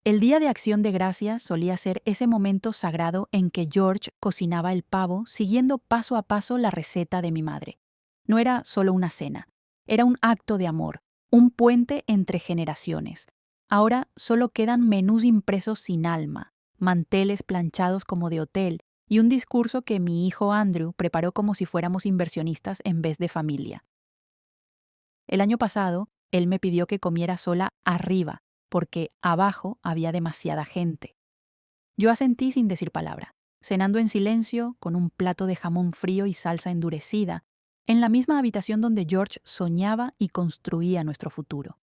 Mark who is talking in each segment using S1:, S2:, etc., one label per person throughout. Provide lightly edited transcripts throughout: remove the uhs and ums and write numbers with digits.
S1: El día de Acción de Gracias solía ser ese momento sagrado en que George cocinaba el pavo siguiendo paso a paso la receta de mi madre. No era solo una cena, era un acto de amor, un puente entre generaciones. Ahora solo quedan menús impresos sin alma, manteles planchados como de hotel y un discurso que mi hijo Andrew preparó como si fuéramos inversionistas en vez de familia. El año pasado, él me pidió que comiera sola arriba, porque abajo había demasiada gente. Yo asentí sin decir palabra, cenando en silencio con un plato de jamón frío y salsa endurecida, en la misma habitación donde George soñaba y construía nuestro futuro.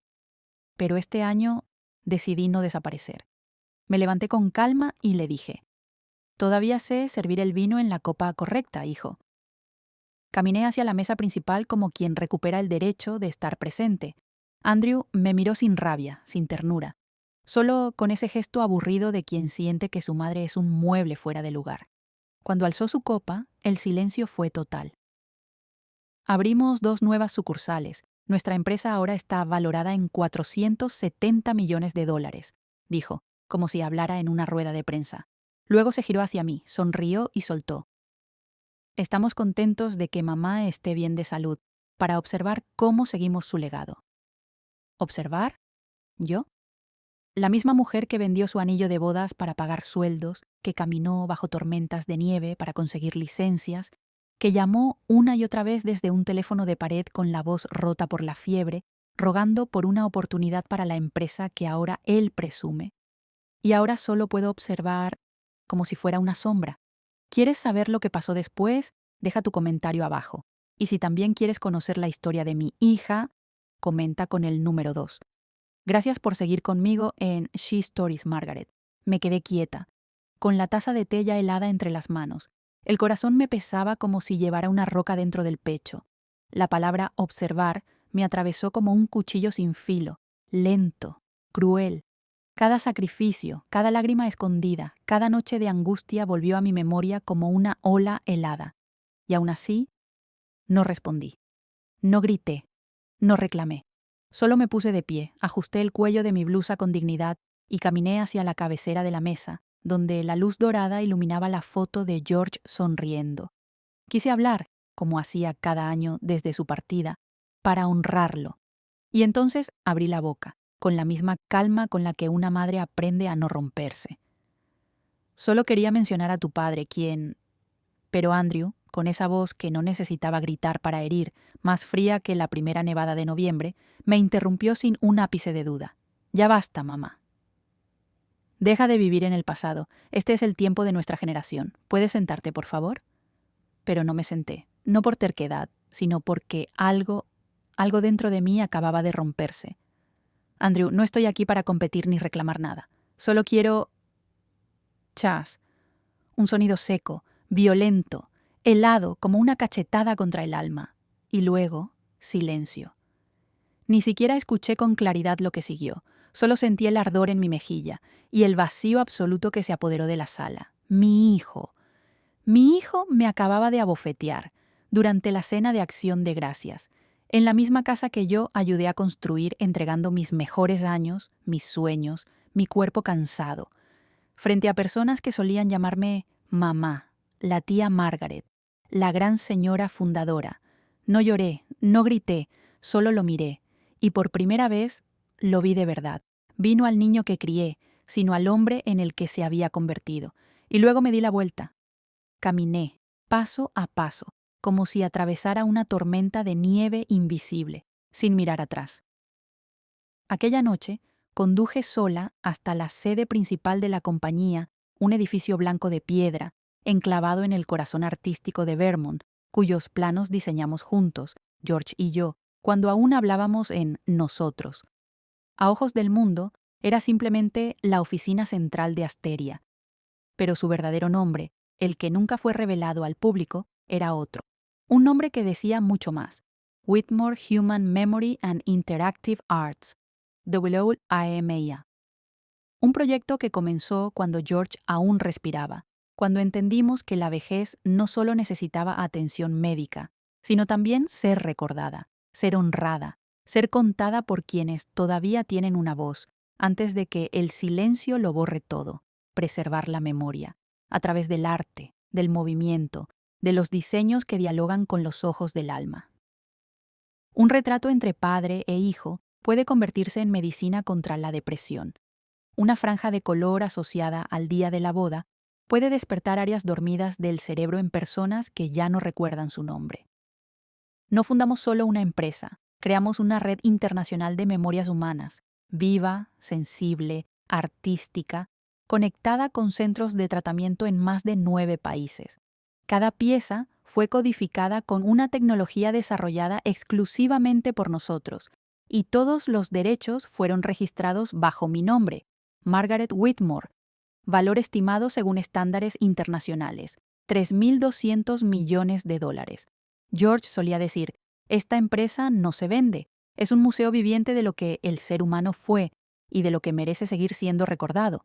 S1: Pero este año decidí no desaparecer. Me levanté con calma y le dije, «Todavía sé servir el vino en la copa correcta, hijo». Caminé hacia la mesa principal como quien recupera el derecho de estar presente. Andrew me miró sin rabia, sin ternura, solo con ese gesto aburrido de quien siente que su madre es un mueble fuera de lugar. Cuando alzó su copa, el silencio fue total. Abrimos 2 nuevas sucursales. Nuestra empresa ahora está valorada en $470 millones, dijo, como si hablara en una rueda de prensa. Luego se giró hacia mí, sonrió y soltó. Estamos contentos de que mamá esté bien de salud, para observar cómo seguimos su legado. ¿Observar? ¿Yo? La misma mujer que vendió su anillo de bodas para pagar sueldos, que caminó bajo tormentas de nieve para conseguir licencias, que llamó una y otra vez desde un teléfono de pared con la voz rota por la fiebre, rogando por una oportunidad para la empresa que ahora él presume. Y ahora solo puedo observar como si fuera una sombra. ¿Quieres saber lo que pasó después? Deja tu comentario abajo. Y si también quieres conocer la historia de mi hija, comenta con el número 2. Gracias por seguir conmigo en She Stories Margaret. Me quedé quieta, con la taza de té ya helada entre las manos. El corazón me pesaba como si llevara una roca dentro del pecho. La palabra observar me atravesó como un cuchillo sin filo, lento, cruel. Cada sacrificio, cada lágrima escondida, cada noche de angustia volvió a mi memoria como una ola helada. Y aún así, no respondí. No grité. No reclamé. Solo me puse de pie, ajusté el cuello de mi blusa con dignidad y caminé hacia la cabecera de la mesa, donde la luz dorada iluminaba la foto de George sonriendo. Quise hablar, como hacía cada año desde su partida, para honrarlo. Y entonces abrí la boca, con la misma calma con la que una madre aprende a no romperse. Solo quería mencionar a tu padre, quien... Pero Andrew, con esa voz que no necesitaba gritar para herir, más fría que la primera nevada de noviembre, me interrumpió sin un ápice de duda. Ya basta, mamá. Deja de vivir en el pasado. Este es el tiempo de nuestra generación. ¿Puedes sentarte, por favor? Pero no me senté, no por terquedad, sino porque algo dentro de mí acababa de romperse. Andrew, no estoy aquí para competir ni reclamar nada. Solo quiero... Chas. Un sonido seco, violento, helado como una cachetada contra el alma. Y luego, silencio. Ni siquiera escuché con claridad lo que siguió. Solo sentí el ardor en mi mejilla y el vacío absoluto que se apoderó de la sala. Mi hijo. Mi hijo me acababa de abofetear durante la cena de Acción de Gracias, en la misma casa que yo ayudé a construir entregando mis mejores años, mis sueños, mi cuerpo cansado, frente a personas que solían llamarme mamá, la tía Margaret, la gran señora fundadora. No lloré, no grité, solo lo miré, y por primera vez lo vi de verdad. Vi no al niño que crié, sino al hombre en el que se había convertido. Y luego me di la vuelta. Caminé, paso a paso, como si atravesara una tormenta de nieve invisible, sin mirar atrás. Aquella noche, conduje sola hasta la sede principal de la compañía, un edificio blanco de piedra, enclavado en el corazón artístico de Vermont, cuyos planos diseñamos juntos, George y yo, cuando aún hablábamos en nosotros. A ojos del mundo, era simplemente la oficina central de Asteria, pero su verdadero nombre, el que nunca fue revelado al público, era otro. Un nombre que decía mucho más: Whitmore Human Memory and Interactive Arts, WIMA. Un proyecto que comenzó cuando George aún respiraba, cuando entendimos que la vejez no solo necesitaba atención médica, sino también ser recordada, ser honrada, ser contada por quienes todavía tienen una voz, antes de que el silencio lo borre todo, preservar la memoria, a través del arte, del movimiento, de los diseños que dialogan con los ojos del alma. Un retrato entre padre e hijo puede convertirse en medicina contra la depresión. Una franja de color asociada al día de la boda puede despertar áreas dormidas del cerebro en personas que ya no recuerdan su nombre. No fundamos solo una empresa, creamos una red internacional de memorias humanas, viva, sensible, artística, conectada con centros de tratamiento en más de 9 países. Cada pieza fue codificada con una tecnología desarrollada exclusivamente por nosotros, y todos los derechos fueron registrados bajo mi nombre, Margaret Whitmore, valor estimado según estándares internacionales, $3.200 millones. George solía decir, esta empresa no se vende, es un museo viviente de lo que el ser humano fue y de lo que merece seguir siendo recordado.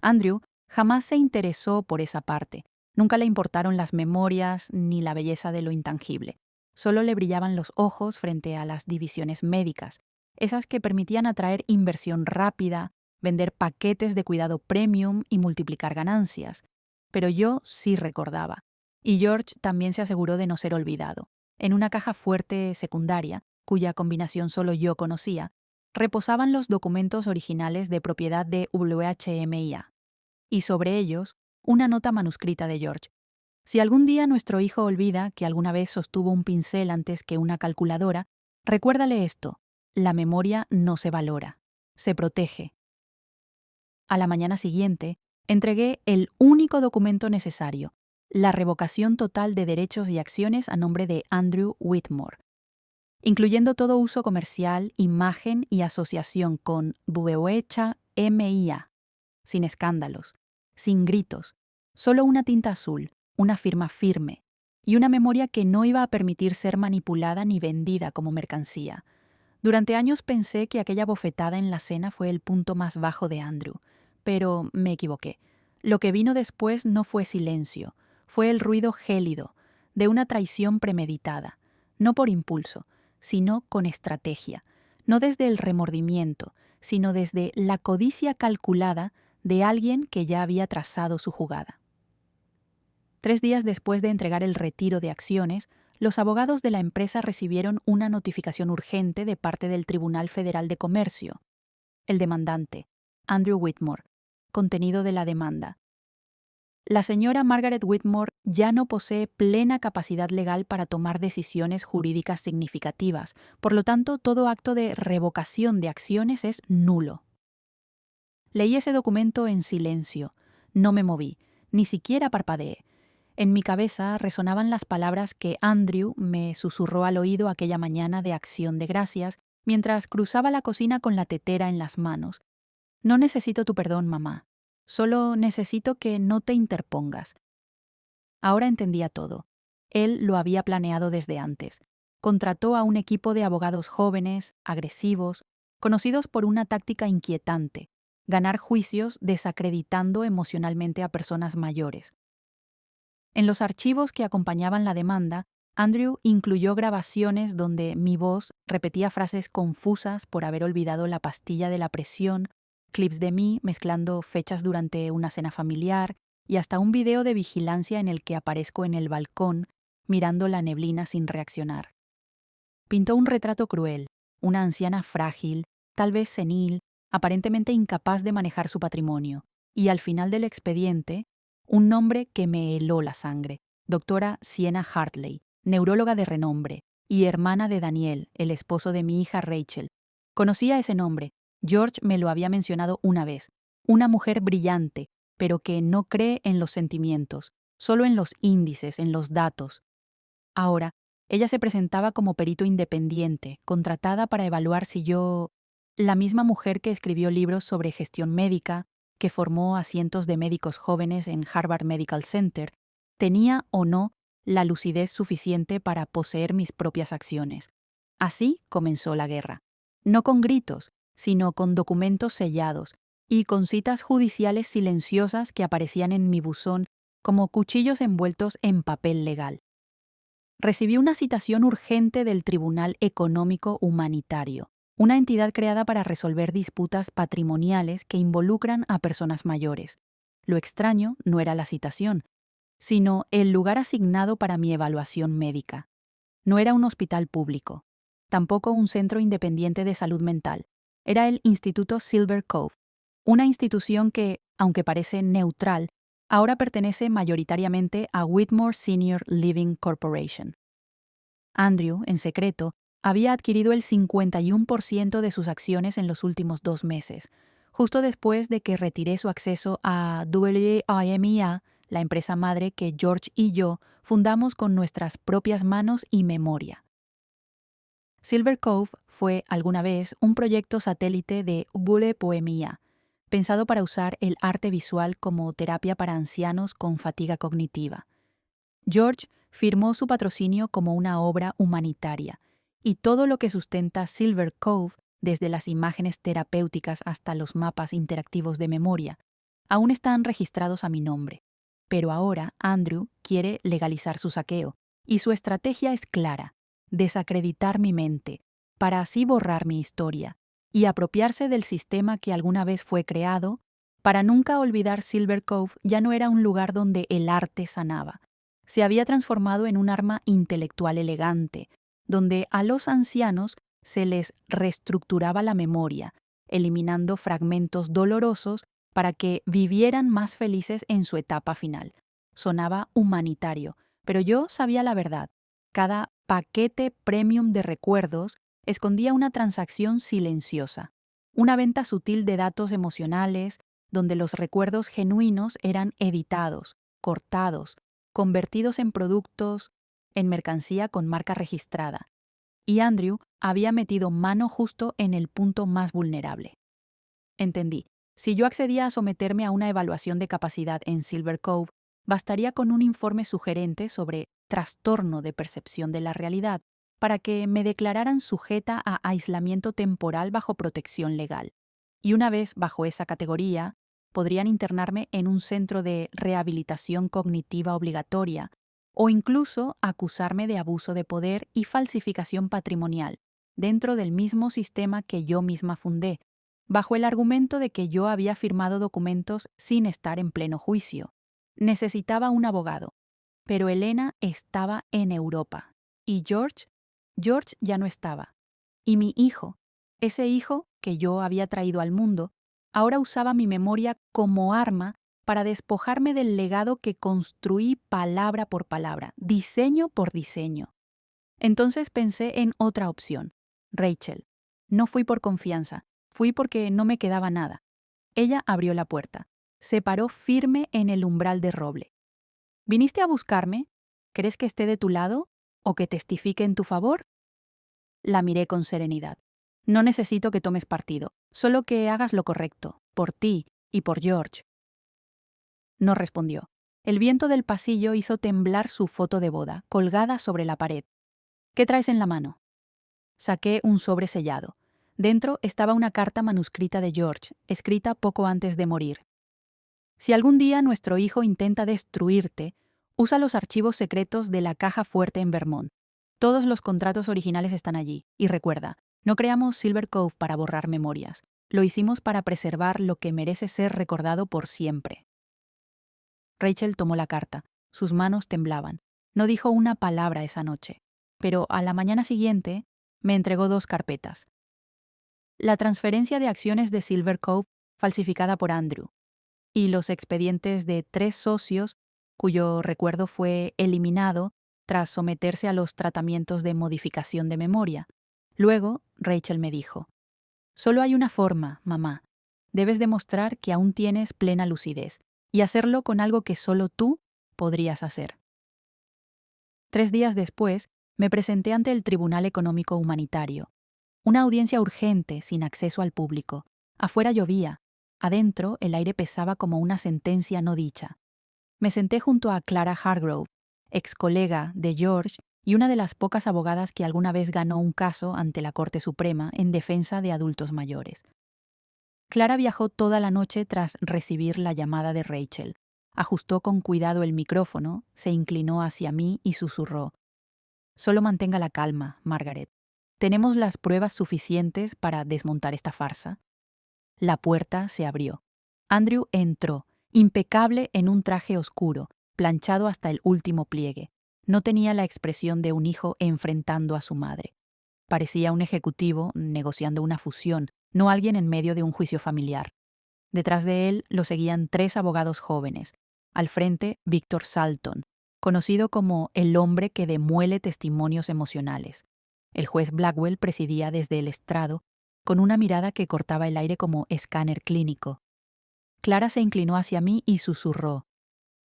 S1: Andrew jamás se interesó por esa parte, nunca le importaron las memorias ni la belleza de lo intangible, solo le brillaban los ojos frente a las divisiones médicas, esas que permitían atraer inversión rápida, vender paquetes de cuidado premium y multiplicar ganancias. Pero yo sí recordaba. Y George también se aseguró de no ser olvidado. En una caja fuerte secundaria, cuya combinación solo yo conocía, reposaban los documentos originales de propiedad de WHMIA. Y sobre ellos, una nota manuscrita de George. Si algún día nuestro hijo olvida que alguna vez sostuvo un pincel antes que una calculadora, recuérdale esto: la memoria no se valora, se protege. A la mañana siguiente, entregué el único documento necesario, la revocación total de derechos y acciones a nombre de Andrew Whitmore, incluyendo todo uso comercial, imagen y asociación con WHMIA, sin escándalos, sin gritos, solo una tinta azul, una firma firme y una memoria que no iba a permitir ser manipulada ni vendida como mercancía. Durante años pensé que aquella bofetada en la cena fue el punto más bajo de Andrew, pero me equivoqué. Lo que vino después no fue silencio, fue el ruido gélido de una traición premeditada, no por impulso, sino con estrategia, no desde el remordimiento, sino desde la codicia calculada de alguien que ya había trazado su jugada. 3 días después de entregar el retiro de acciones, los abogados de la empresa recibieron una notificación urgente de parte del Tribunal Federal de Comercio. El demandante, Andrew Whitmore. Contenido de la demanda. La señora Margaret Whitmore ya no posee plena capacidad legal para tomar decisiones jurídicas significativas, por lo tanto, todo acto de revocación de acciones es nulo. Leí ese documento en silencio. No me moví, ni siquiera parpadeé. En mi cabeza resonaban las palabras que Andrew me susurró al oído aquella mañana de Acción de Gracias mientras cruzaba la cocina con la tetera en las manos. No necesito tu perdón, mamá. Solo necesito que no te interpongas. Ahora entendía todo. Él lo había planeado desde antes. Contrató a un equipo de abogados jóvenes, agresivos, conocidos por una táctica inquietante: ganar juicios desacreditando emocionalmente a personas mayores. En los archivos que acompañaban la demanda, Andrew incluyó grabaciones donde mi voz repetía frases confusas por haber olvidado la pastilla de la presión, clips de mí mezclando fechas durante una cena familiar y hasta un video de vigilancia en el que aparezco en el balcón mirando la neblina sin reaccionar. Pintó un retrato cruel, una anciana frágil, tal vez senil, aparentemente incapaz de manejar su patrimonio, y al final del expediente, un nombre que me heló la sangre: doctora Sienna Hartley, neuróloga de renombre y hermana de Daniel, el esposo de mi hija Rachel. Conocía ese nombre. George me lo había mencionado una vez. Una mujer brillante, pero que no cree en los sentimientos, solo en los índices, en los datos. Ahora, ella se presentaba como perito independiente, contratada para evaluar si yo... La misma mujer que escribió libros sobre gestión médica, que formó a cientos de médicos jóvenes en Harvard Medical Center, tenía o no la lucidez suficiente para poseer mis propias acciones. Así comenzó la guerra. No con gritos, sino con documentos sellados y con citas judiciales silenciosas que aparecían en mi buzón como cuchillos envueltos en papel legal. Recibí una citación urgente del Tribunal Económico Humanitario, una entidad creada para resolver disputas patrimoniales que involucran a personas mayores. Lo extraño no era la citación, sino el lugar asignado para mi evaluación médica. No era un hospital público, tampoco un centro independiente de salud mental. Era el Instituto Silver Cove, una institución que, aunque parece neutral, ahora pertenece mayoritariamente a Whitmore Senior Living Corporation. Andrew, en secreto, había adquirido el 51% de sus acciones en los últimos 2 meses, justo después de que retiré su acceso a WIMEA, la empresa madre que George y yo fundamos con nuestras propias manos y memoria. Silver Cove fue alguna vez un proyecto satélite de WIMEA, pensado para usar el arte visual como terapia para ancianos con fatiga cognitiva. George firmó su patrocinio como una obra humanitaria, y todo lo que sustenta Silver Cove, desde las imágenes terapéuticas hasta los mapas interactivos de memoria, aún están registrados a mi nombre. Pero ahora Andrew quiere legalizar su saqueo, y su estrategia es clara: desacreditar mi mente, para así borrar mi historia, y apropiarse del sistema que alguna vez fue creado. Para nunca olvidar, Silver Cove ya no era un lugar donde el arte sanaba. Se había transformado en un arma intelectual elegante, donde a los ancianos se les reestructuraba la memoria, eliminando fragmentos dolorosos para que vivieran más felices en su etapa final. Sonaba humanitario, pero yo sabía la verdad. Cada paquete premium de recuerdos escondía una transacción silenciosa, una venta sutil de datos emocionales, donde los recuerdos genuinos eran editados, cortados, convertidos en productos, en mercancía con marca registrada. Y Andrew había metido mano justo en el punto más vulnerable. Entendí. Si yo accedía a someterme a una evaluación de capacidad en Silver Cove, bastaría con un informe sugerente sobre trastorno de percepción de la realidad para que me declararan sujeta a aislamiento temporal bajo protección legal. Y una vez bajo esa categoría, podrían internarme en un centro de rehabilitación cognitiva obligatoria o incluso acusarme de abuso de poder y falsificación patrimonial dentro del mismo sistema que yo misma fundé, bajo el argumento de que yo había firmado documentos sin estar en pleno juicio. Necesitaba un abogado, pero Elena estaba en Europa. ¿Y George? George ya no estaba. Y mi hijo, ese hijo que yo había traído al mundo, ahora usaba mi memoria como arma para despojarme del legado que construí palabra por palabra, diseño por diseño. Entonces pensé en otra opción: Rachel. No fui por confianza, fui porque no me quedaba nada. Ella abrió la puerta, se paró firme en el umbral de roble. ¿Viniste a buscarme? ¿Crees que esté de tu lado o que testifique en tu favor? La miré con serenidad. No necesito que tomes partido, solo que hagas lo correcto, por ti y por George. No respondió. El viento del pasillo hizo temblar su foto de boda, colgada sobre la pared. ¿Qué traes en la mano? Saqué un sobre sellado. Dentro estaba una carta manuscrita de George, escrita poco antes de morir. Si algún día nuestro hijo intenta destruirte, usa los archivos secretos de la caja fuerte en Vermont. Todos los contratos originales están allí. Y recuerda, no creamos Silver Cove para borrar memorias. Lo hicimos para preservar lo que merece ser recordado por siempre. Rachel tomó la carta. Sus manos temblaban. No dijo una palabra esa noche. Pero a la mañana siguiente me entregó 2 carpetas. La transferencia de acciones de Silver Cove falsificada por Andrew y los expedientes de 3 socios cuyo recuerdo fue eliminado tras someterse a los tratamientos de modificación de memoria. Luego, Rachel me dijo: «Solo hay una forma, mamá. Debes demostrar que aún tienes plena lucidez y hacerlo con algo que solo tú podrías hacer». 3 días después, me presenté ante el Tribunal Económico Humanitario. Una audiencia urgente, sin acceso al público. Afuera llovía. Adentro, el aire pesaba como una sentencia no dicha. Me senté junto a Clara Hargrove, ex colega de George y una de las pocas abogadas que alguna vez ganó un caso ante la Corte Suprema en defensa de adultos mayores. Clara viajó toda la noche tras recibir la llamada de Rachel. Ajustó con cuidado el micrófono, se inclinó hacia mí y susurró: «Solo mantenga la calma, Margaret. ¿Tenemos las pruebas suficientes para desmontar esta farsa? La puerta se abrió. Andrew entró, impecable en un traje oscuro, planchado hasta el último pliegue. No tenía la expresión de un hijo enfrentando a su madre. Parecía un ejecutivo negociando una fusión, no alguien en medio de un juicio familiar. Detrás de él lo seguían 3 abogados jóvenes. Al frente, Victor Salton, conocido como el hombre que demuele testimonios emocionales. El juez Blackwell presidía desde el estrado, con una mirada que cortaba el aire como escáner clínico. Clara se inclinó hacia mí y susurró.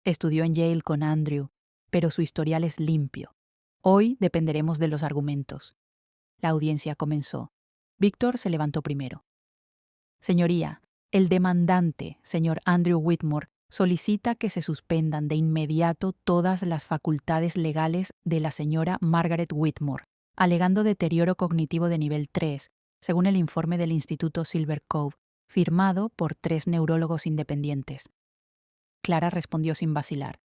S1: Estudió en Yale con Andrew, pero su historial es limpio. Hoy dependeremos de los argumentos. La audiencia comenzó. Víctor se levantó primero. Señoría, el demandante, señor Andrew Whitmore, solicita que se suspendan de inmediato todas las facultades legales de la señora Margaret Whitmore, alegando deterioro cognitivo de nivel 3, según el informe del Instituto Silver Cove, firmado por 3 neurólogos independientes. Clara respondió sin vacilar.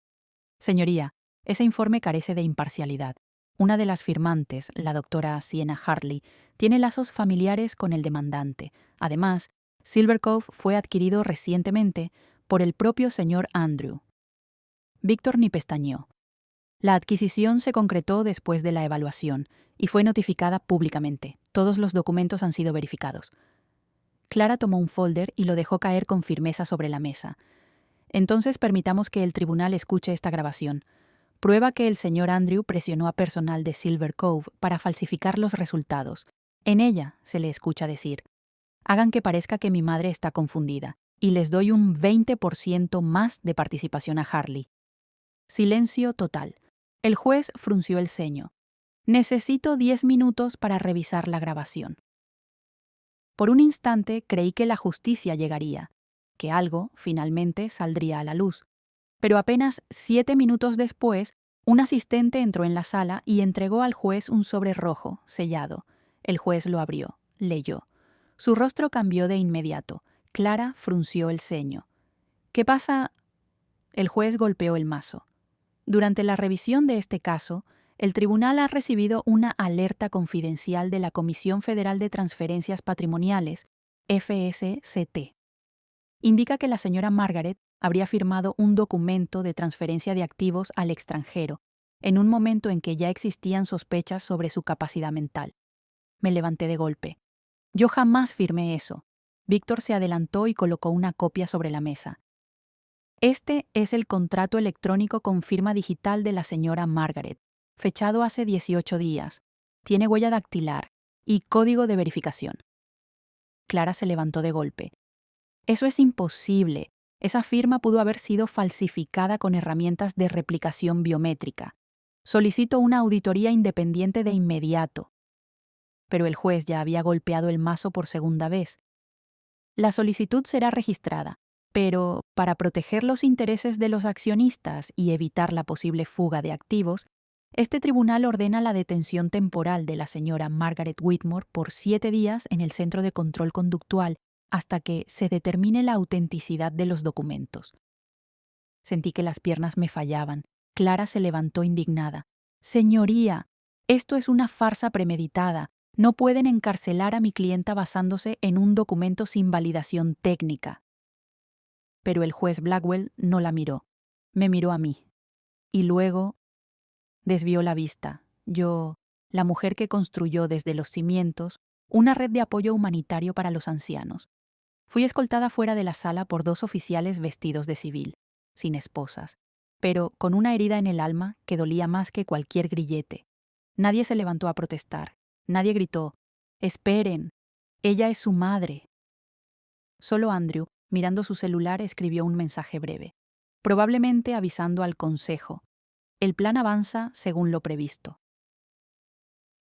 S1: Señoría, ese informe carece de imparcialidad. Una de las firmantes, la doctora Sienna Hartley, tiene lazos familiares con el demandante. Además, Silver Cove fue adquirido recientemente por el propio señor Andrew. Víctor ni pestañeó. La adquisición se concretó después de la evaluación y fue notificada públicamente. Todos los documentos han sido verificados. Clara tomó un folder y lo dejó caer con firmeza sobre la mesa. Entonces permitamos que el tribunal escuche esta grabación. Prueba que el señor Andrew presionó a personal de Silver Cove para falsificar los resultados. En ella se le escucha decir: hagan que parezca que mi madre está confundida, y les doy un 20% más de participación a Hartley. Silencio total. El juez frunció el ceño. Necesito 10 minutos para revisar la grabación. Por un instante creí que la justicia llegaría, que algo, finalmente, saldría a la luz. Pero apenas 7 minutos después, un asistente entró en la sala y entregó al juez un sobre rojo, sellado. El juez lo abrió, leyó. Su rostro cambió de inmediato. Clara frunció el ceño. ¿Qué pasa? El juez golpeó el mazo. Durante la revisión de este caso, el tribunal ha recibido una alerta confidencial de la Comisión Federal de Transferencias Patrimoniales, FSCT. Indica que la señora Margaret habría firmado un documento de transferencia de activos al extranjero, en un momento en que ya existían sospechas sobre su capacidad mental. Me levanté de golpe. Yo jamás firmé eso. Víctor se adelantó y colocó una copia sobre la mesa. Este es el contrato electrónico con firma digital de la señora Margaret, fechado hace 18 días. Tiene huella dactilar y código de verificación. Clara se levantó de golpe. Eso es imposible. Esa firma pudo haber sido falsificada con herramientas de replicación biométrica. Solicito una auditoría independiente de inmediato. Pero el juez ya había golpeado el mazo por segunda vez. La solicitud será registrada, pero para proteger los intereses de los accionistas y evitar la posible fuga de activos, este tribunal ordena la detención temporal de la señora Margaret Whitmore por 7 días en el Centro de Control Conductual hasta que se determine la autenticidad de los documentos. Sentí que las piernas me fallaban. Clara se levantó indignada. Señoría, esto es una farsa premeditada. No pueden encarcelar a mi clienta basándose en un documento sin validación técnica. Pero el juez Blackwell no la miró. Me miró a mí. Y luego desvió la vista. Yo, la mujer que construyó desde los cimientos una red de apoyo humanitario para los ancianos. Fui escoltada fuera de la sala por 2 oficiales vestidos de civil, sin esposas, pero con una herida en el alma que dolía más que cualquier grillete. Nadie se levantó a protestar. Nadie gritó: «¡Esperen! Ella es su madre». Solo Andrew, mirando su celular, escribió un mensaje breve, probablemente avisando al consejo. El plan avanza según lo previsto.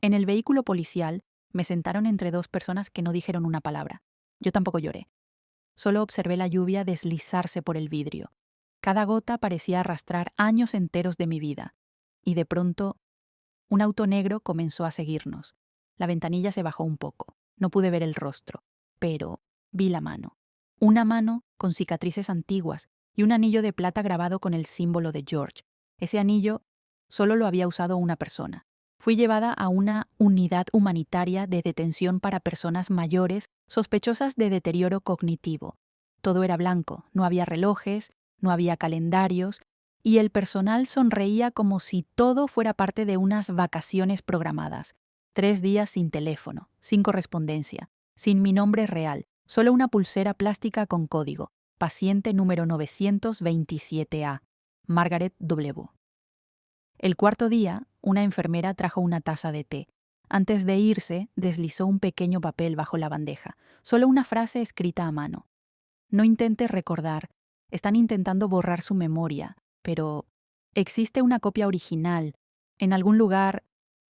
S1: En el vehículo policial me sentaron entre 2 personas que no dijeron una palabra. Yo tampoco lloré. Solo observé la lluvia deslizarse por el vidrio. Cada gota parecía arrastrar años enteros de mi vida. Y de pronto, un auto negro comenzó a seguirnos. La ventanilla se bajó un poco. No pude ver el rostro, pero vi la mano. Una mano con cicatrices antiguas y un anillo de plata grabado con el símbolo de George. Ese anillo solo lo había usado una persona. Fui llevada a una unidad humanitaria de detención para personas mayores sospechosas de deterioro cognitivo. Todo era blanco, no había relojes, no había calendarios, y el personal sonreía como si todo fuera parte de unas vacaciones programadas. 3 días sin teléfono, sin correspondencia, sin mi nombre real, solo una pulsera plástica con código. Paciente número 927A. Margaret W. El cuarto día, una enfermera trajo una taza de té. Antes de irse, deslizó un pequeño papel bajo la bandeja, solo una frase escrita a mano. No intente recordar, están intentando borrar su memoria, pero existe una copia original, en algún lugar,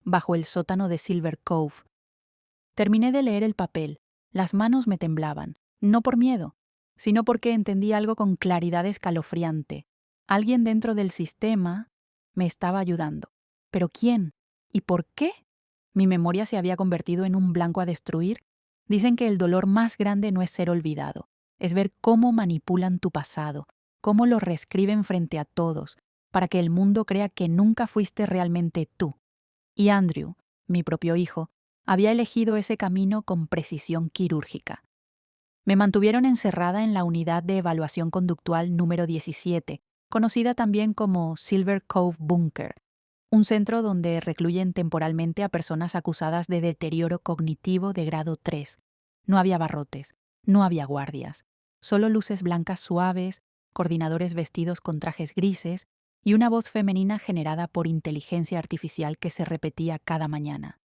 S1: bajo el sótano de Silver Cove. Terminé de leer el papel, las manos me temblaban, no por miedo, sino porque entendí algo con claridad escalofriante. Alguien dentro del sistema me estaba ayudando. ¿Pero quién? ¿Y por qué? ¿Mi memoria se había convertido en un blanco a destruir? Dicen que el dolor más grande no es ser olvidado, es ver cómo manipulan tu pasado, cómo lo reescriben frente a todos, para que el mundo crea que nunca fuiste realmente tú. Y Andrew, mi propio hijo, había elegido ese camino con precisión quirúrgica. Me mantuvieron encerrada en la unidad de evaluación conductual número 17, conocida también como Silver Cove Bunker, un centro donde recluyen temporalmente a personas acusadas de deterioro cognitivo de grado 3. No había barrotes, no había guardias, solo luces blancas suaves, coordinadores vestidos con trajes grises y una voz femenina generada por inteligencia artificial que se repetía cada mañana.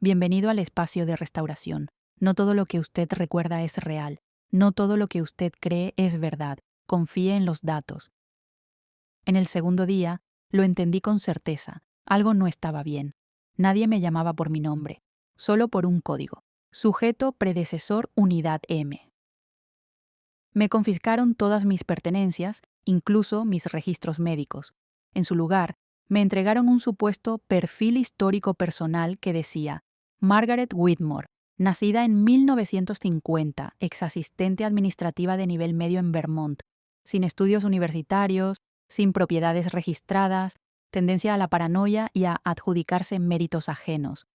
S1: Bienvenido al espacio de restauración. No todo lo que usted recuerda es real. No todo lo que usted cree es verdad. Confíe en los datos. En el segundo día, lo entendí con certeza. Algo no estaba bien. Nadie me llamaba por mi nombre, solo por un código. Sujeto predecesor unidad M. Me confiscaron todas mis pertenencias, incluso mis registros médicos. En su lugar, me entregaron un supuesto perfil histórico personal que decía Margaret Whitmore, nacida en 1950, exasistente administrativa de nivel medio en Vermont, sin estudios universitarios, sin propiedades registradas, tendencia a la paranoia y a adjudicarse méritos ajenos.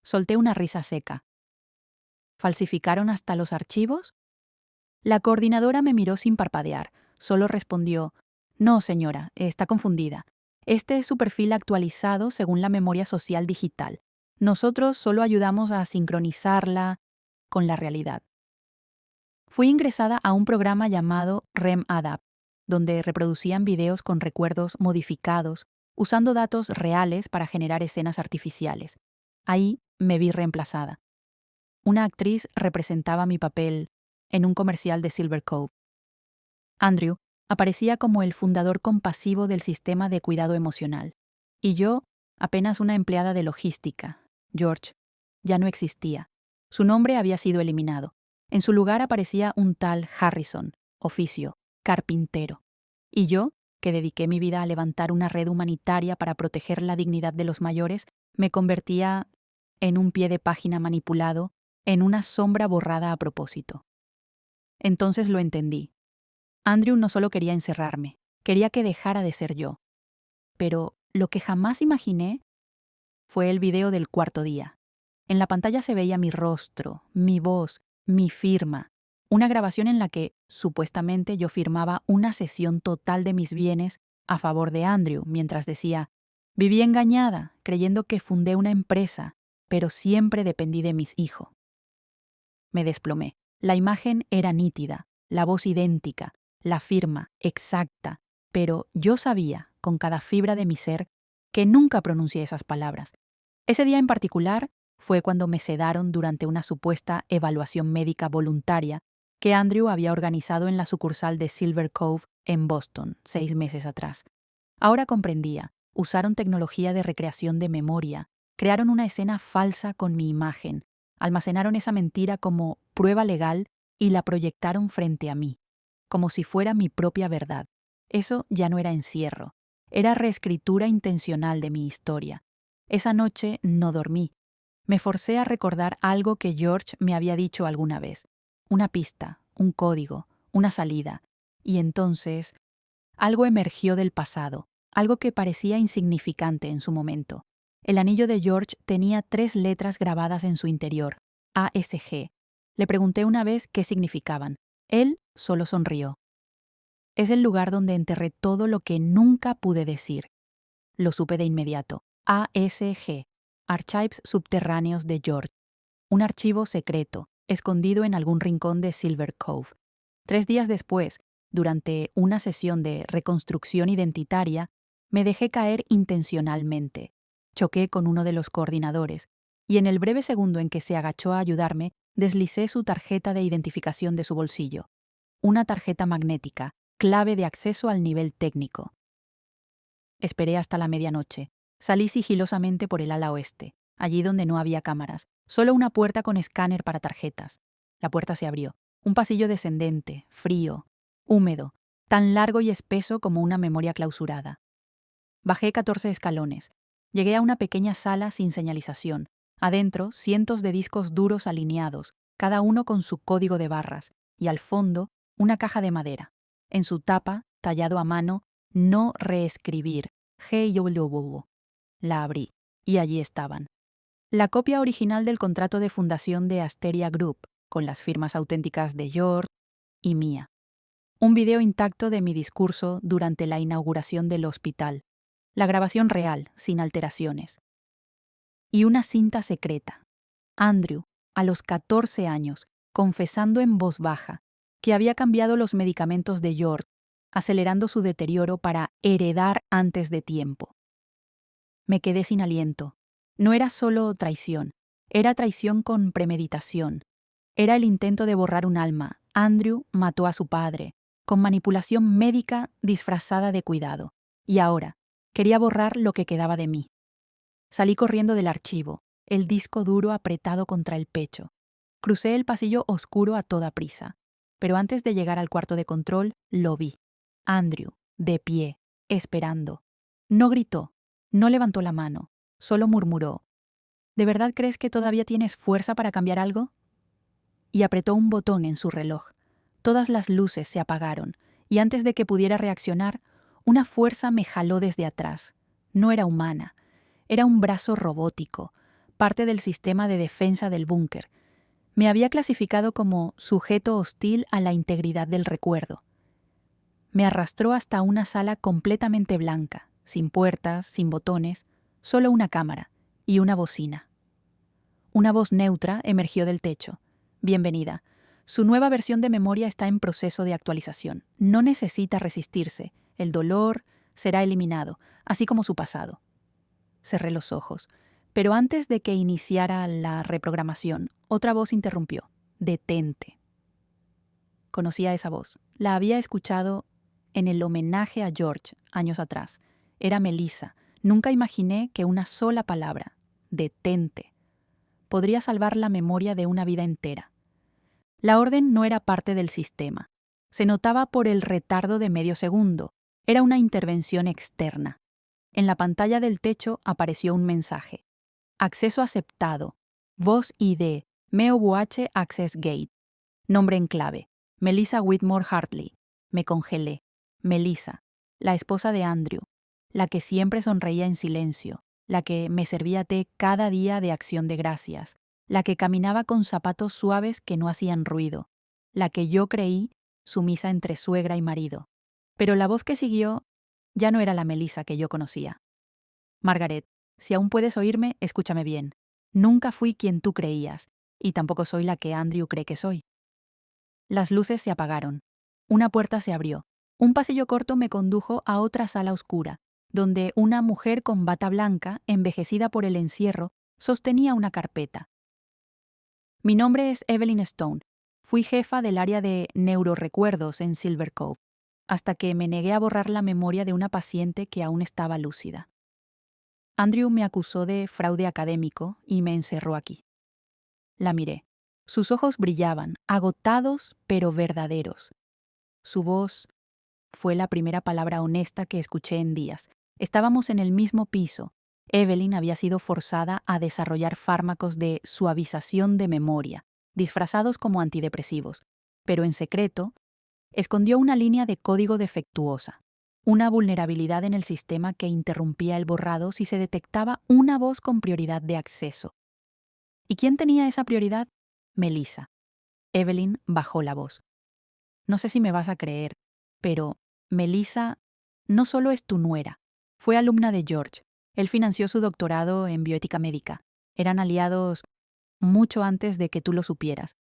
S1: Solté una risa seca. ¿Falsificaron hasta los archivos? La coordinadora me miró sin parpadear. Solo respondió, no, señora, está confundida. Este es su perfil actualizado según la memoria social digital. Nosotros solo ayudamos a sincronizarla con la realidad. Fui ingresada a un programa llamado REM-ADAPT, donde reproducían videos con recuerdos modificados, usando datos reales para generar escenas artificiales. Ahí me vi reemplazada. Una actriz representaba mi papel en un comercial de Silver Cove. Andrew aparecía como el fundador compasivo del sistema de cuidado emocional. Y yo, apenas una empleada de logística. George ya no existía. Su nombre había sido eliminado. En su lugar aparecía un tal Harrison, oficio, carpintero. Y yo, que dediqué mi vida a levantar una red humanitaria para proteger la dignidad de los mayores, me convertía en un pie de página manipulado, en una sombra borrada a propósito. Entonces lo entendí. Andrew no solo quería encerrarme, quería que dejara de ser yo. Pero lo que jamás imaginé fue el video del cuarto día. En la pantalla se veía mi rostro, mi voz, mi firma, una grabación en la que, supuestamente, yo firmaba una cesión total de mis bienes a favor de Andrew, mientras decía, viví engañada, creyendo que fundé una empresa, pero siempre dependí de mis hijos. Me desplomé. La imagen era nítida, la voz idéntica, la firma exacta, pero yo sabía, con cada fibra de mi ser, que nunca pronuncié esas palabras. Ese día en particular fue cuando me sedaron durante una supuesta evaluación médica voluntaria que Andrew había organizado en la sucursal de Silver Cove en Boston 6 meses atrás. Ahora comprendía, usaron tecnología de recreación de memoria, crearon una escena falsa con mi imagen, almacenaron esa mentira como prueba legal y la proyectaron frente a mí, como si fuera mi propia verdad. Eso ya no era encierro, era reescritura intencional de mi historia. Esa noche no dormí. Me forcé a recordar algo que George me había dicho alguna vez. Una pista, un código, una salida. Y entonces, algo emergió del pasado, algo que parecía insignificante en su momento. El anillo de George tenía 3 letras grabadas en su interior, ASG. Le pregunté una vez qué significaban. Él solo sonrió. Es el lugar donde enterré todo lo que nunca pude decir. Lo supe de inmediato. ASG, Archives Subterráneos de George. Un archivo secreto, escondido en algún rincón de Silver Cove. 3 días después, durante una sesión de reconstrucción identitaria, me dejé caer intencionalmente. Choqué con uno de los coordinadores, y en el breve segundo en que se agachó a ayudarme, deslicé su tarjeta de identificación de su bolsillo. Una tarjeta magnética, clave de acceso al nivel técnico. Esperé hasta la medianoche. Salí sigilosamente por el ala oeste, allí donde no había cámaras, solo una puerta con escáner para tarjetas. La puerta se abrió. Un pasillo descendente, frío, húmedo, tan largo y espeso como una memoria clausurada. Bajé 14 escalones. Llegué a una pequeña sala sin señalización. Adentro, cientos de discos duros alineados, cada uno con su código de barras, y al fondo, una caja de madera. En su tapa, tallado a mano, no reescribir. La abrí, y allí estaban. La copia original del contrato de fundación de Asteria Group, con las firmas auténticas de George y mía. Un video intacto de mi discurso durante la inauguración del hospital. La grabación real, sin alteraciones. Y una cinta secreta. Andrew, a los 14 años, confesando en voz baja que había cambiado los medicamentos de George, acelerando su deterioro para heredar antes de tiempo. Me quedé sin aliento. No era solo traición, era traición con premeditación. Era el intento de borrar un alma. Andrew mató a su padre, con manipulación médica disfrazada de cuidado. Y ahora, quería borrar lo que quedaba de mí. Salí corriendo del archivo, el disco duro apretado contra el pecho. Crucé el pasillo oscuro a toda prisa. Pero antes de llegar al cuarto de control, lo vi. Andrew, de pie, esperando. No gritó, no levantó la mano, solo murmuró: ¿De verdad crees que todavía tienes fuerza para cambiar algo? Y apretó un botón en su reloj. Todas las luces se apagaron, y antes de que pudiera reaccionar, una fuerza me jaló desde atrás. No era humana, era un brazo robótico, parte del sistema de defensa del búnker. Me había clasificado como sujeto hostil a la integridad del recuerdo. Me arrastró hasta una sala completamente blanca, sin puertas, sin botones, solo una cámara y una bocina. Una voz neutra emergió del techo. Bienvenida. Su nueva versión de memoria está en proceso de actualización. No necesita resistirse. El dolor será eliminado, así como su pasado. Cerré los ojos, pero antes de que iniciara la reprogramación, otra voz interrumpió. Detente. Conocía esa voz. La había escuchado en el homenaje a George años atrás. Era Melissa. Nunca imaginé que una sola palabra, detente, podría salvar la memoria de una vida entera. La orden no era parte del sistema. Se notaba por el retardo de medio segundo. Era una intervención externa. En la pantalla del techo apareció un mensaje. Acceso aceptado. Voz ID. MEOWH Access Gate. Nombre en clave. Melissa Whitmore Hartley. Me congelé. Melissa, la esposa de Andrew, la que siempre sonreía en silencio, la que me servía té cada día de acción de gracias, la que caminaba con zapatos suaves que no hacían ruido, la que yo creí sumisa entre suegra y marido. Pero la voz que siguió ya no era la Melissa que yo conocía. Margaret, si aún puedes oírme, escúchame bien. Nunca fui quien tú creías, y tampoco soy la que Andrew cree que soy. Las luces se apagaron. Una puerta se abrió. Un pasillo corto me condujo a otra sala oscura, donde una mujer con bata blanca, envejecida por el encierro, sostenía una carpeta. Mi nombre es Evelyn Stone. Fui jefa del área de neurorecuerdos en Silver Cove, hasta que me negué a borrar la memoria de una paciente que aún estaba lúcida. Andrew me acusó de fraude académico y me encerró aquí. La miré. Sus ojos brillaban, agotados pero verdaderos. Su voz fue la primera palabra honesta que escuché en días. Estábamos en el mismo piso. Evelyn había sido forzada a desarrollar fármacos de suavización de memoria, disfrazados como antidepresivos, pero en secreto escondió una línea de código defectuosa. una vulnerabilidad en el sistema que interrumpía el borrado si se detectaba una voz con prioridad de acceso. ¿Y quién tenía esa prioridad? Melissa. Evelyn bajó la voz. No sé si me vas a creer, pero Melissa no solo es tu nuera, fue alumna de George. Él financió su doctorado en bioética médica. Eran aliados mucho antes de que tú lo supieras.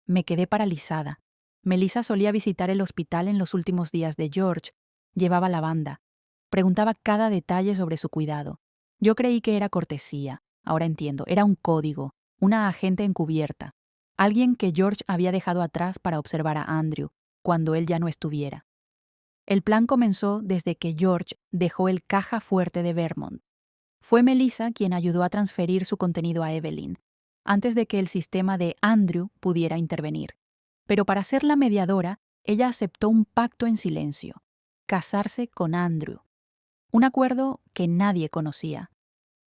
S1: Me quedé paralizada. Melissa solía visitar el hospital en los últimos días de George, llevaba la banda, preguntaba cada detalle sobre su cuidado. Yo creí que era cortesía, ahora entiendo, era un código, una agente encubierta, alguien que George había dejado atrás para observar a Andrew, cuando él ya no estuviera. El plan comenzó desde que George dejó el caja fuerte de Vermont. Fue Melissa quien ayudó a transferir su contenido a Evelyn, antes de que el sistema de Andrew pudiera intervenir. Pero para ser la mediadora, ella aceptó un pacto en silencio: casarse con Andrew. Un acuerdo que nadie conocía.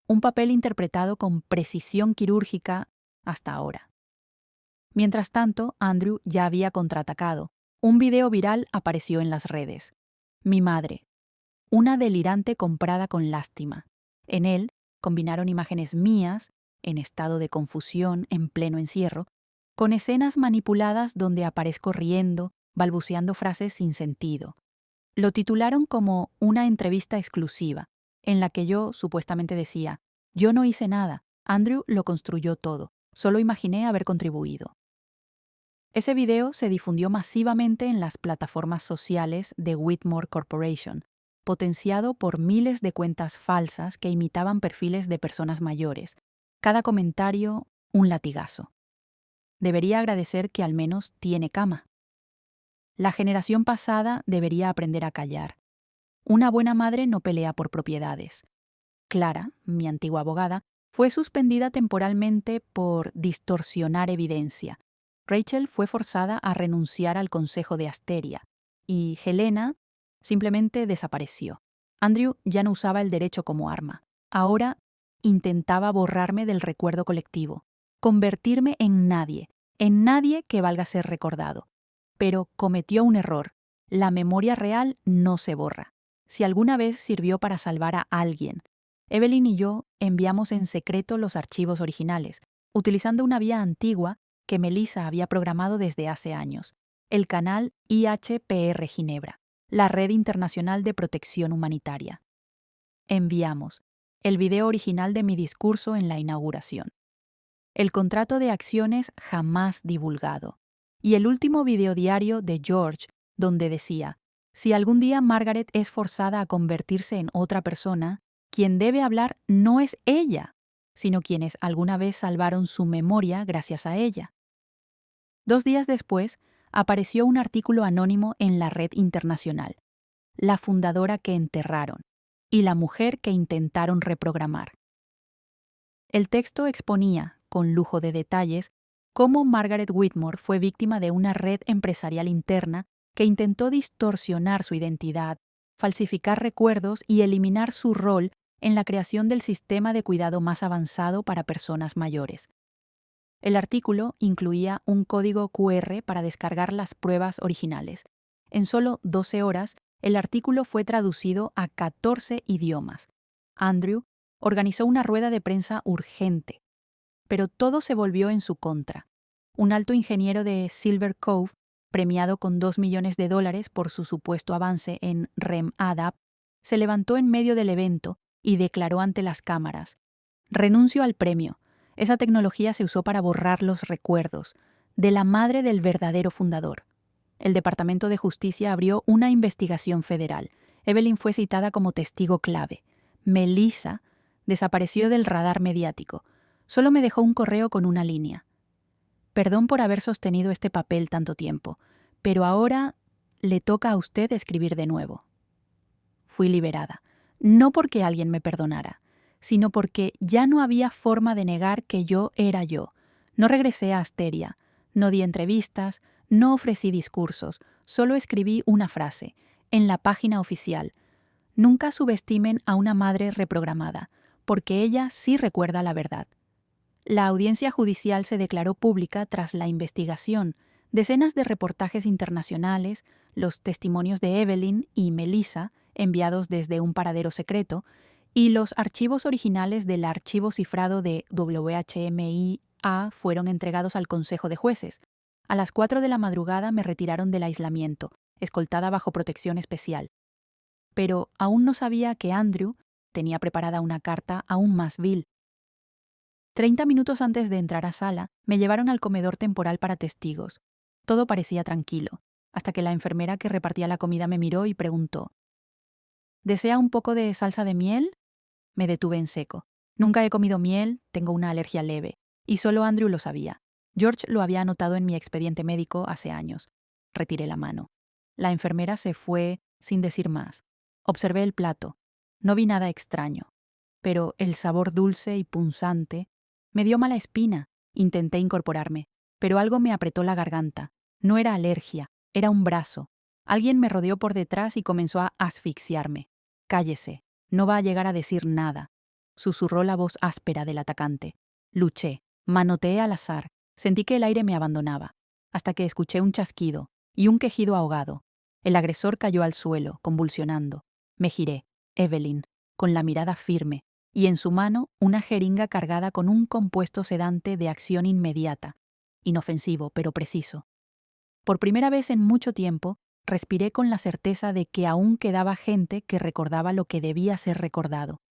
S1: Un papel interpretado con precisión quirúrgica hasta ahora. Mientras tanto, Andrew ya había contraatacado. Un video viral apareció en las redes. Mi madre. Una delirante comprada con lástima. En él combinaron imágenes mías, en estado de confusión, en pleno encierro, con escenas manipuladas donde aparezco riendo, balbuceando frases sin sentido. Lo titularon como una entrevista exclusiva, en la que yo supuestamente decía: yo no hice nada, Andrew lo construyó todo, solo imaginé haber contribuido. Ese video se difundió masivamente en las plataformas sociales de Whitmore Corporation, potenciado por miles de cuentas falsas que imitaban perfiles de personas mayores. Cada comentario, un latigazo. Debería agradecer que al menos tiene cama. La generación pasada debería aprender a callar. Una buena madre no pelea por propiedades. Clara, mi antigua abogada, fue suspendida temporalmente por distorsionar evidencia. Rachel fue forzada a renunciar al consejo de Asteria. Y Helena simplemente desapareció. Andrew ya no usaba el derecho como arma. Ahora intentaba borrarme del recuerdo colectivo, convertirme en nadie que valga ser recordado. Pero cometió un error. La memoria real no se borra. Si alguna vez sirvió para salvar a alguien, Evelyn y yo enviamos en secreto los archivos originales, utilizando una vía antigua que Melissa había programado desde hace años, el canal IHPR Ginebra, la Red Internacional de Protección Humanitaria. Enviamos el video original de mi discurso en la inauguración, el contrato de acciones jamás divulgado y el último videodiario de George, donde decía: si algún día Margaret es forzada a convertirse en otra persona, quien debe hablar no es ella, sino quienes alguna vez salvaron su memoria gracias a ella. 2 días después, apareció un artículo anónimo en la red internacional: la fundadora que enterraron y la mujer que intentaron reprogramar. El texto exponía, con lujo de detalles, cómo Margaret Whitmore fue víctima de una red empresarial interna que intentó distorsionar su identidad, falsificar recuerdos y eliminar su rol en la creación del sistema de cuidado más avanzado para personas mayores. El artículo incluía un código QR para descargar las pruebas originales. En solo 12 horas, el artículo fue traducido a 14 idiomas. Andrew organizó una rueda de prensa urgente, pero todo se volvió en su contra. Un alto ingeniero de Silver Cove, premiado con $2 millones por su supuesto avance en REM-ADAPT, se levantó en medio del evento y declaró ante las cámaras: renuncio al premio. Esa tecnología se usó para borrar los recuerdos de la madre del verdadero fundador. El Departamento de Justicia abrió una investigación federal. Evelyn fue citada como testigo clave. Melissa desapareció del radar mediático. Solo me dejó un correo con una línea: perdón por haber sostenido este papel tanto tiempo, pero ahora le toca a usted escribir de nuevo. Fui liberada, no porque alguien me perdonara, sino porque ya no había forma de negar que yo era yo. No regresé a Asteria, no di entrevistas, no ofrecí discursos, solo escribí una frase, en la página oficial: nunca subestimen a una madre reprogramada, porque ella sí recuerda la verdad. La audiencia judicial se declaró pública tras la investigación, Decenas de reportajes internacionales, los testimonios de Evelyn y Melissa, enviados desde un paradero secreto, y los archivos originales del archivo cifrado de WHMIA fueron entregados al Consejo de Jueces. A las 4 de la madrugada me retiraron del aislamiento, escoltada bajo protección especial. Pero aún no sabía que Andrew tenía preparada una carta aún más vil. 30 minutos antes de entrar a sala, me llevaron al comedor temporal para testigos. Todo parecía tranquilo, hasta que la enfermera que repartía la comida me miró y preguntó: ¿Desea un poco de salsa de miel? Me detuve en seco. Nunca he comido miel, tengo una alergia leve, y solo Andrew lo sabía. George lo había anotado en mi expediente médico hace años. Retiré la mano. La enfermera se fue sin decir más. Observé el plato. No vi nada extraño, pero el sabor dulce y punzante me dio mala espina. Intenté incorporarme, pero algo me apretó la garganta. No era alergia, era un brazo. Alguien me rodeó por detrás y comenzó a asfixiarme. Cállese, no va a llegar a decir nada, susurró la voz áspera del atacante. Luché, manoteé al azar, sentí que el aire me abandonaba, hasta que escuché un chasquido y un quejido ahogado. El agresor cayó al suelo, convulsionando. Me giré, Evelyn, con la mirada firme, y en su mano una jeringa cargada con un compuesto sedante de acción inmediata, inofensivo pero preciso. Por primera vez en mucho tiempo, respiré con la certeza de que aún quedaba gente que recordaba lo que debía ser recordado.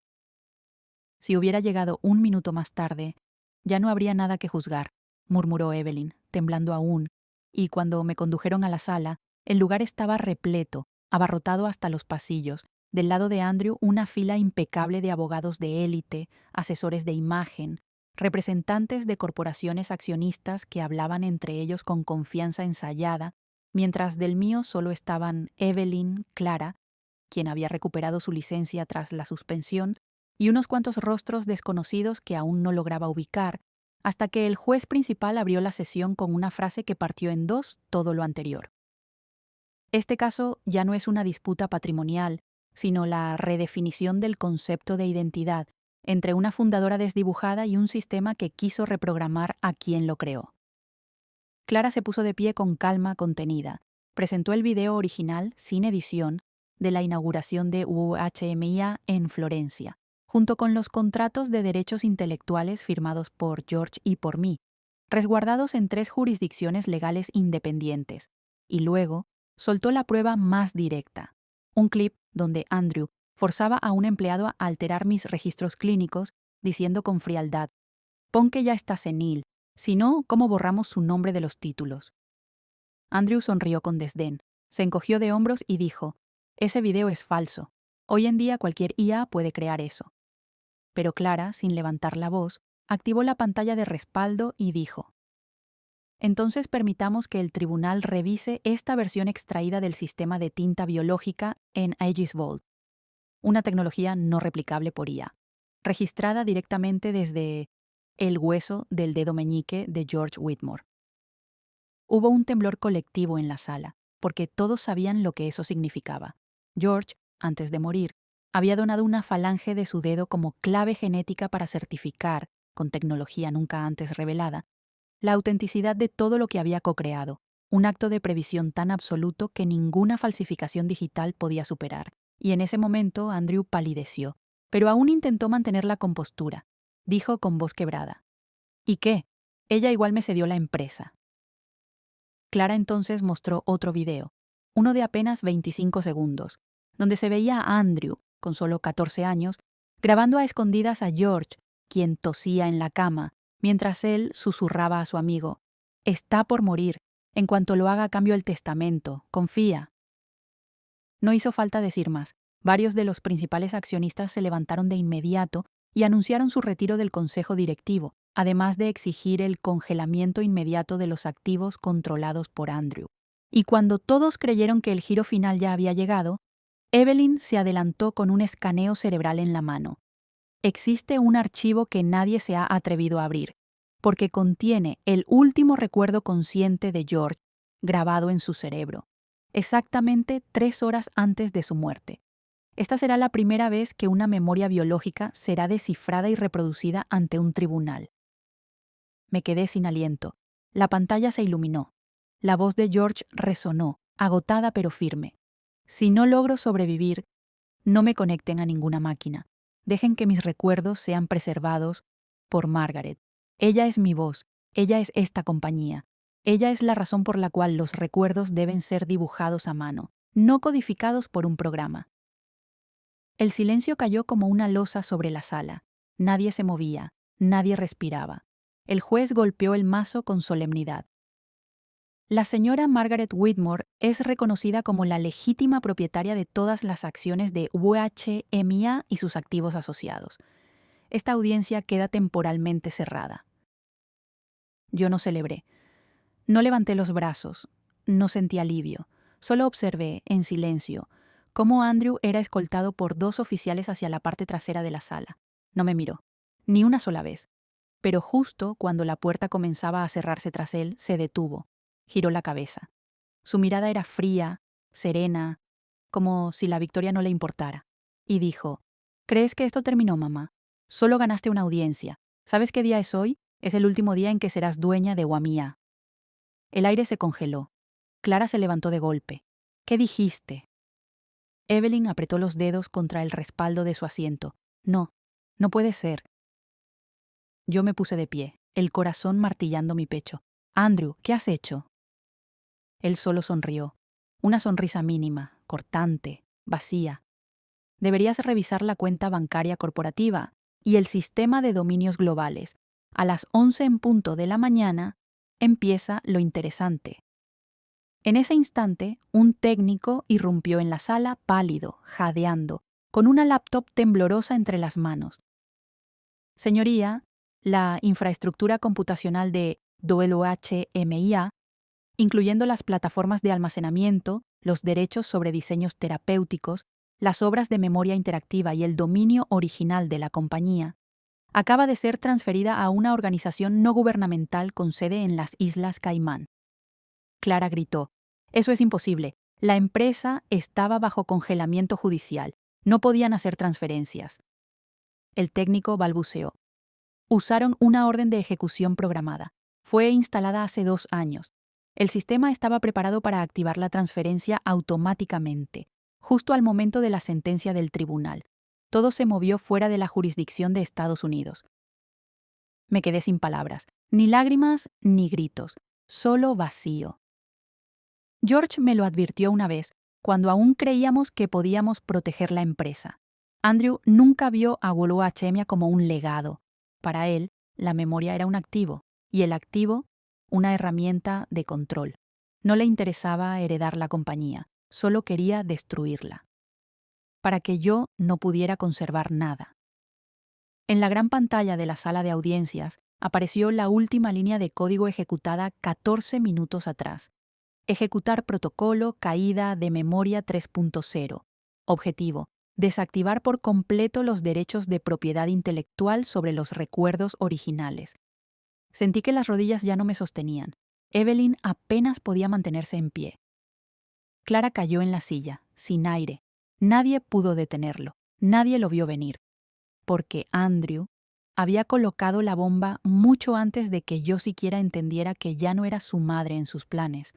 S1: Si hubiera llegado un minuto más tarde, ya no habría nada que juzgar, murmuró Evelyn, temblando aún, y cuando me condujeron a la sala, el lugar estaba repleto, abarrotado hasta los pasillos. Del lado de Andrew, una fila impecable de abogados de élite, asesores de imagen, representantes de corporaciones accionistas que hablaban entre ellos con confianza ensayada, mientras del mío solo estaban Evelyn, Clara, quien había recuperado su licencia tras la suspensión, y unos cuantos rostros desconocidos que aún no lograba ubicar, hasta que el juez principal abrió la sesión con una frase que partió en dos todo lo anterior. Este caso ya no es una disputa patrimonial, sino la redefinición del concepto de identidad entre una fundadora desdibujada y un sistema que quiso reprogramar a quien lo creó. Clara se puso de pie con calma contenida, presentó el video original, sin edición, de la inauguración de UHMIA en Florencia, junto con los contratos de derechos intelectuales firmados por George y por mí, resguardados en 3 jurisdicciones legales independientes, y luego soltó la prueba más directa, un clip donde Andrew forzaba a un empleado a alterar mis registros clínicos, diciendo con frialdad: «Pon que ya está senil, si no, ¿cómo borramos su nombre de los títulos?». Andrew sonrió con desdén, se encogió de hombros y dijo: «Ese video es falso. Hoy en día cualquier IA puede crear eso». Pero Clara, sin levantar la voz, activó la pantalla de respaldo y dijo: «Entonces permitamos que el tribunal revise esta versión extraída del sistema de tinta biológica en Aegis Vault, una tecnología no replicable por IA, registrada directamente desde el hueso del dedo meñique de George Whitmore». Hubo un temblor colectivo en la sala, porque todos sabían lo que eso significaba. George, antes de morir, había donado una falange de su dedo como clave genética para certificar, con tecnología nunca antes revelada, la autenticidad de todo lo que había co-creado, un acto de previsión tan absoluto que ninguna falsificación digital podía superar. Y en ese momento Andrew palideció, pero aún intentó mantener la compostura. Dijo con voz quebrada: «¿Y qué? Ella igual me cedió la empresa». Clara entonces mostró otro video, uno de apenas 25 segundos, donde se veía a Andrew, con solo 14 años, grabando a escondidas a George, quien tosía en la cama, mientras él susurraba a su amigo: «Está por morir. En cuanto lo haga cambio el testamento. Confía». No hizo falta decir más. Varios de los principales accionistas se levantaron de inmediato y anunciaron su retiro del consejo directivo, además de exigir el congelamiento inmediato de los activos controlados por Andrew. Y cuando todos creyeron que el giro final ya había llegado, Evelyn se adelantó con un escaneo cerebral en la mano. Existe un archivo que nadie se ha atrevido a abrir, porque contiene el último recuerdo consciente de George, grabado en su cerebro, exactamente 3 horas antes de su muerte. Esta será la primera vez que una memoria biológica será descifrada y reproducida ante un tribunal. Me quedé sin aliento. La pantalla se iluminó. La voz de George resonó, agotada pero firme. Si no logro sobrevivir, no me conecten a ninguna máquina. Dejen que mis recuerdos sean preservados por Margaret. Ella es mi voz, ella es esta compañía. Ella es la razón por la cual los recuerdos deben ser dibujados a mano, no codificados por un programa. El silencio cayó como una losa sobre la sala. Nadie se movía, nadie respiraba. El juez golpeó el mazo con solemnidad. La señora Margaret Whitmore es reconocida como la legítima propietaria de todas las acciones de UHMIA y sus activos asociados. Esta audiencia queda temporalmente cerrada. Yo no celebré. No levanté los brazos. No sentí alivio. Solo observé, en silencio, cómo Andrew era escoltado por 2 oficiales hacia la parte trasera de la sala. No me miró. Ni una sola vez. Pero justo cuando la puerta comenzaba a cerrarse tras él, se detuvo. Giró la cabeza. Su mirada era fría, serena, como si la victoria no le importara. Y dijo, ¿crees que esto terminó, mamá? Solo ganaste una audiencia. ¿Sabes qué día es hoy? Es el último día en que serás dueña de Wamia. El aire se congeló. Clara se levantó de golpe. ¿Qué dijiste? Evelyn apretó los dedos contra el respaldo de su asiento. No, no puede ser. Yo me puse de pie, el corazón martillando mi pecho. Andrew, ¿qué has hecho? Él solo sonrió. Una sonrisa mínima, cortante, vacía. Deberías revisar la cuenta bancaria corporativa y el sistema de dominios globales. A las 11 en punto de la mañana empieza lo interesante. En ese instante, un técnico irrumpió en la sala pálido, jadeando, con una laptop temblorosa entre las manos. Señoría, la infraestructura computacional de WHMIA, incluyendo las plataformas de almacenamiento, los derechos sobre diseños terapéuticos, las obras de memoria interactiva y el dominio original de la compañía, acaba de ser transferida a una organización no gubernamental con sede en las Islas Caimán. Clara gritó, «Eso es imposible. La empresa estaba bajo congelamiento judicial. No podían hacer transferencias». El técnico balbuceó. Usaron una orden de ejecución programada. Fue instalada hace 2 años. El sistema estaba preparado para activar la transferencia automáticamente, justo al momento de la sentencia del tribunal. Todo se movió fuera de la jurisdicción de Estados Unidos. Me quedé sin palabras, ni lágrimas ni gritos, solo vacío. George me lo advirtió una vez, cuando aún creíamos que podíamos proteger la empresa. Andrew nunca vio a WHMIA como un legado. Para él, la memoria era un activo, y el activo, una herramienta de control. No le interesaba heredar la compañía, solo quería destruirla. Para que yo no pudiera conservar nada. En la gran pantalla de la sala de audiencias apareció la última línea de código ejecutada 14 minutos atrás. Ejecutar protocolo caída de memoria 3.0. Objetivo: desactivar por completo los derechos de propiedad intelectual sobre los recuerdos originales. Sentí que las rodillas ya no me sostenían. Evelyn apenas podía mantenerse en pie. Clara cayó en la silla, sin aire. Nadie pudo detenerlo. Nadie lo vio venir. Porque Andrew había colocado la bomba mucho antes de que yo siquiera entendiera que ya no era su madre en sus planes.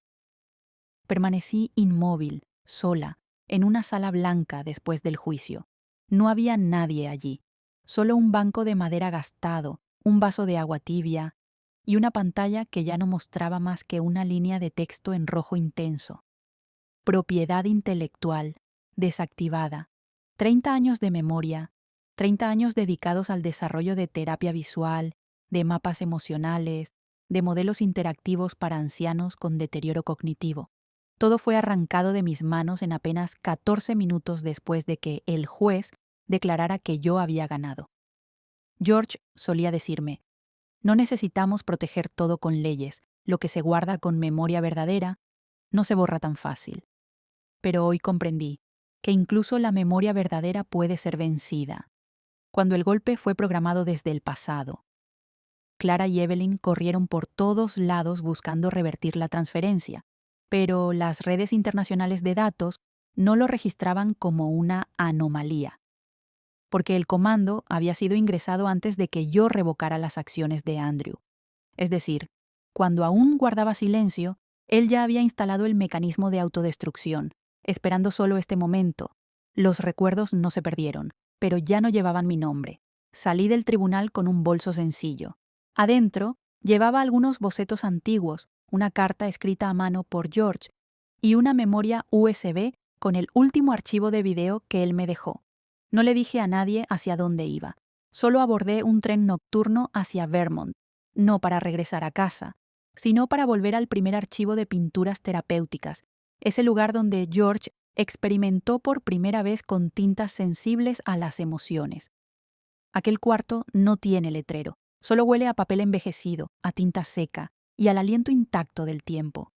S1: Permanecí inmóvil, sola, en una sala blanca después del juicio. No había nadie allí, solo un banco de madera gastado, un vaso de agua tibia y una pantalla que ya no mostraba más que una línea de texto en rojo intenso. Propiedad intelectual, desactivada, 30 años de memoria, 30 años dedicados al desarrollo de terapia visual, de mapas emocionales, de modelos interactivos para ancianos con deterioro cognitivo. Todo fue arrancado de mis manos en apenas 14 minutos después de que el juez declarara que yo había ganado. George solía decirme, no necesitamos proteger todo con leyes, lo que se guarda con memoria verdadera no se borra tan fácil. Pero hoy comprendí que incluso la memoria verdadera puede ser vencida, cuando el golpe fue programado desde el pasado. Clara y Evelyn corrieron por todos lados buscando revertir la transferencia, pero las redes internacionales de datos no lo registraban como una anomalía, porque el comando había sido ingresado antes de que yo revocara las acciones de Andrew. Es decir, cuando aún guardaba silencio, Él ya había instalado el mecanismo de autodestrucción, esperando solo este momento. Los recuerdos no se perdieron, pero ya no llevaban mi nombre. Salí del tribunal con un bolso sencillo. Adentro llevaba algunos bocetos antiguos, una carta escrita a mano por George y una memoria USB con el último archivo de video que él me dejó. No le dije a nadie hacia dónde iba. Solo abordé un tren nocturno hacia Vermont, no para regresar a casa, sino para volver al primer archivo de pinturas terapéuticas, ese lugar donde George experimentó por primera vez con tintas sensibles a las emociones. Aquel cuarto no tiene letrero, solo huele a papel envejecido, a tinta seca y al aliento intacto del tiempo.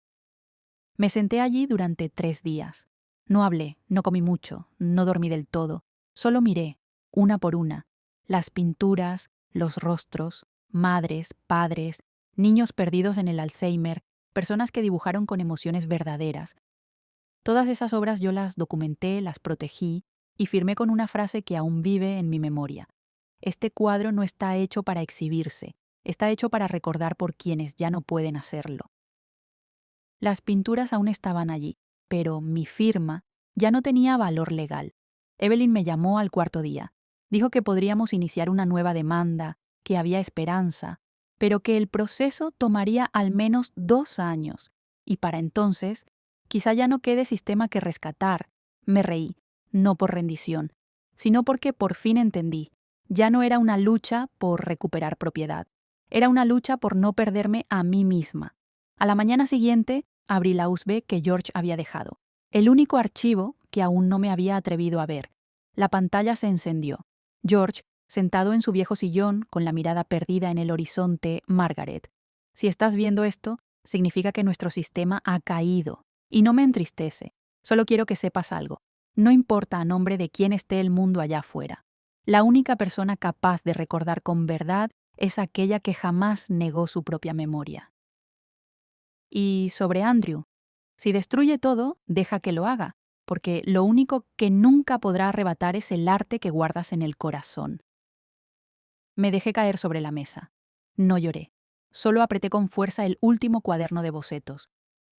S1: Me senté allí durante 3 días. No hablé, no comí mucho, no dormí del todo, solo miré, una por una, las pinturas, los rostros, madres, padres, niños perdidos en el Alzheimer, personas que dibujaron con emociones verdaderas. Todas esas obras yo las documenté, las protegí y firmé con una frase que aún vive en mi memoria. Este cuadro no está hecho para exhibirse, está hecho para recordar por quienes ya no pueden hacerlo. Las pinturas aún estaban allí, pero mi firma ya no tenía valor legal. Evelyn me llamó al cuarto día. Dijo que podríamos iniciar una nueva demanda, que había esperanza, pero que el proceso tomaría al menos 2 años. Y para entonces, quizá ya no quede sistema que rescatar. Me reí, no por rendición, sino porque por fin entendí. Ya no era una lucha por recuperar propiedad. Era una lucha por no perderme a mí misma. A la mañana siguiente, abrí la USB que George había dejado. El único archivo que aún no me había atrevido a ver. La pantalla se encendió. George, sentado en su viejo sillón, con la mirada perdida en el horizonte, Margaret. Si estás viendo esto, significa que nuestro sistema ha caído. Y no me entristece. Solo quiero que sepas algo. No importa a nombre de quién esté el mundo allá afuera. La única persona capaz de recordar con verdad es aquella que jamás negó su propia memoria. Y sobre Andrew, si destruye todo, deja que lo haga, porque lo único que nunca podrá arrebatar es el arte que guardas en el corazón. Me dejé caer sobre la mesa. No lloré. Solo apreté con fuerza el último cuaderno de bocetos.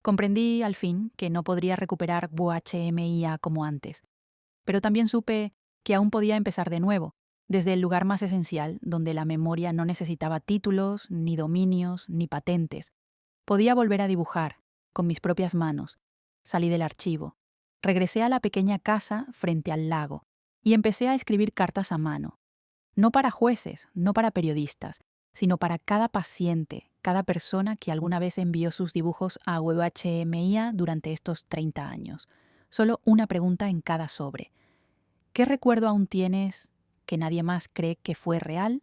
S1: Comprendí, al fin, que no podría recuperar WHMIA como antes. Pero también supe que aún podía empezar de nuevo, desde el lugar más esencial, donde la memoria no necesitaba títulos, ni dominios, ni patentes. Podía volver a dibujar, con mis propias manos. Salí del archivo. Regresé a la pequeña casa frente al lago y empecé a escribir cartas a mano. No para jueces, no para periodistas, sino para cada paciente, cada persona que alguna vez envió sus dibujos a WHMIA durante estos 30 años. Solo una pregunta en cada sobre. ¿Qué recuerdo aún tienes que nadie más cree que fue real?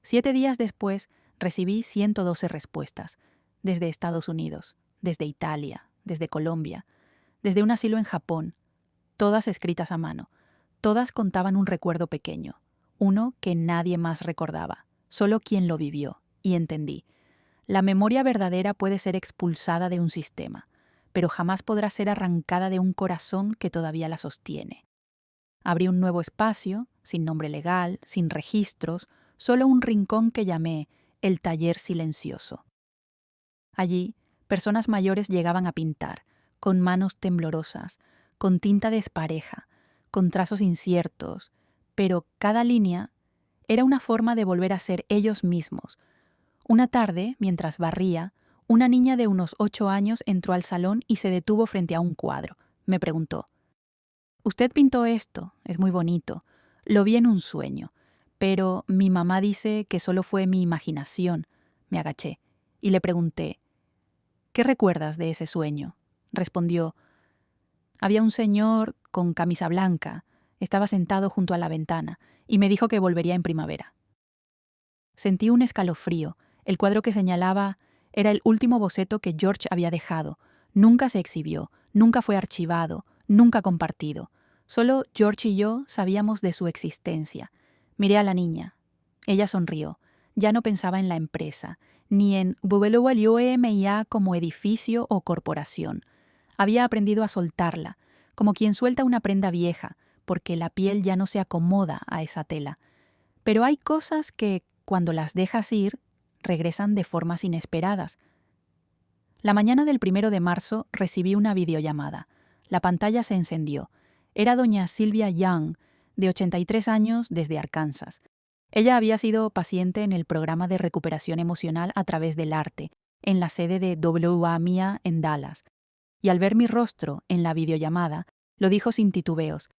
S1: 7 días después recibí 112 respuestas, desde Estados Unidos, desde Italia, desde Colombia, desde un asilo en Japón, todas escritas a mano. Todas contaban un recuerdo pequeño, uno que nadie más recordaba, solo quien lo vivió, y entendí. La memoria verdadera puede ser expulsada de un sistema, pero jamás podrá ser arrancada de un corazón que todavía la sostiene. Abrí un nuevo espacio, sin nombre legal, sin registros, solo un rincón que llamé el taller silencioso. Allí, personas mayores llegaban a pintar, con manos temblorosas, con tinta despareja, con trazos inciertos, pero cada línea era una forma de volver a ser ellos mismos. Una tarde, mientras barría, una niña de unos 8 años entró al salón y se detuvo frente a un cuadro. Me preguntó: «Usted pintó esto, es muy bonito. Lo vi en un sueño, pero mi mamá dice que solo fue mi imaginación». Me agaché y le pregunté: «¿Qué recuerdas de ese sueño?». Respondió: «Había un señor con camisa blanca, estaba sentado junto a la ventana y me dijo que volvería en primavera». Sentí un escalofrío. El cuadro que señalaba era el último boceto que George había dejado. Nunca se exhibió, nunca fue archivado, nunca compartido. Solo George y yo sabíamos de su existencia. Miré a la niña. Ella sonrió. Ya no pensaba en la empresa, ni en WWMIA como edificio o corporación. Había aprendido a soltarla, como quien suelta una prenda vieja, porque la piel ya no se acomoda a esa tela. Pero hay cosas que, cuando las dejas ir, regresan de formas inesperadas. La mañana del 1 de marzo recibí una videollamada. La pantalla se encendió. Era doña Sylvia Young, de 83 años, desde Arkansas. Ella había sido paciente en el programa de recuperación emocional a través del arte, en la sede de WAMIA en Dallas. Y al ver mi rostro en la videollamada, lo dijo sin titubeos.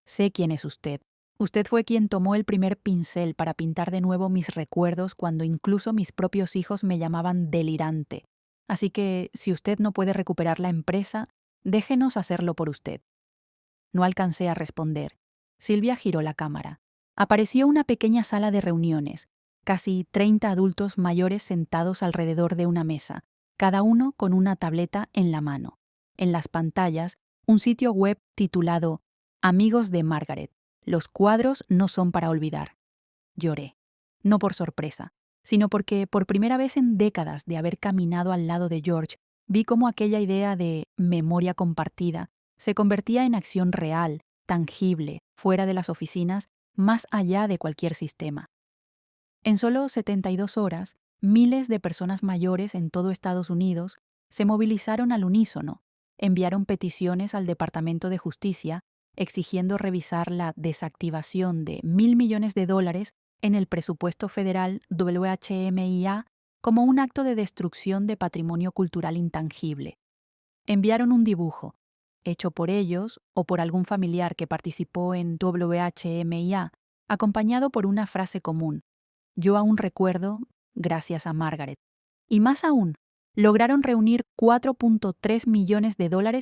S1: Sé quién es usted. Usted fue quien tomó el primer pincel para pintar de nuevo mis recuerdos cuando incluso mis propios hijos me llamaban delirante. Así que, si usted no puede recuperar la empresa, déjenos hacerlo por usted. No alcancé a responder. Silvia giró la cámara. Apareció una pequeña sala de reuniones, casi 30 adultos mayores sentados alrededor de una mesa, cada uno con una tableta en la mano. En las pantallas, un sitio web titulado Amigos de Margaret. Los cuadros no son para olvidar. Lloré. No por sorpresa, sino porque por primera vez en décadas de haber caminado al lado de George, vi cómo aquella idea de memoria compartida se convertía en acción real, tangible, fuera de las oficinas, más allá de cualquier sistema. En solo 72 horas, miles de personas mayores en todo Estados Unidos se movilizaron al unísono, enviaron peticiones al Departamento de Justicia exigiendo revisar la desactivación de $1.000 millones en el presupuesto federal WHMIA como un acto de destrucción de patrimonio cultural intangible. Enviaron un dibujo, hecho por ellos o por algún familiar que participó en WHMIA, acompañado por una frase común: yo aún recuerdo, gracias a Margaret. Y más aún, lograron reunir $4.3 millones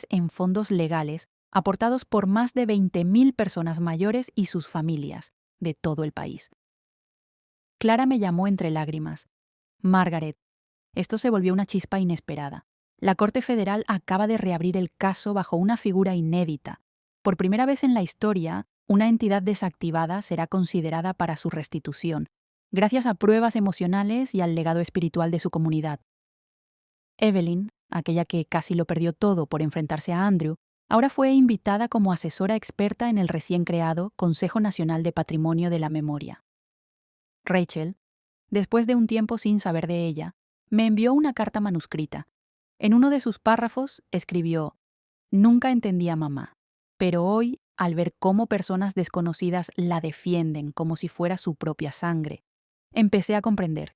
S1: en fondos legales aportados por más de 20.000 personas mayores y sus familias de todo el país. Clara me llamó entre lágrimas. Margaret, esto se volvió una chispa inesperada. La Corte Federal acaba de reabrir el caso bajo una figura inédita. Por primera vez en la historia, una entidad desactivada será considerada para su restitución, gracias a pruebas emocionales y al legado espiritual de su comunidad. Evelyn, aquella que casi lo perdió todo por enfrentarse a Andrew, ahora fue invitada como asesora experta en el recién creado Consejo Nacional de Patrimonio de la Memoria. Rachel, después de un tiempo sin saber de ella, me envió una carta manuscrita. En uno de sus párrafos escribió: nunca entendí a mamá, pero hoy, al ver cómo personas desconocidas la defienden como si fuera su propia sangre, empecé a comprender.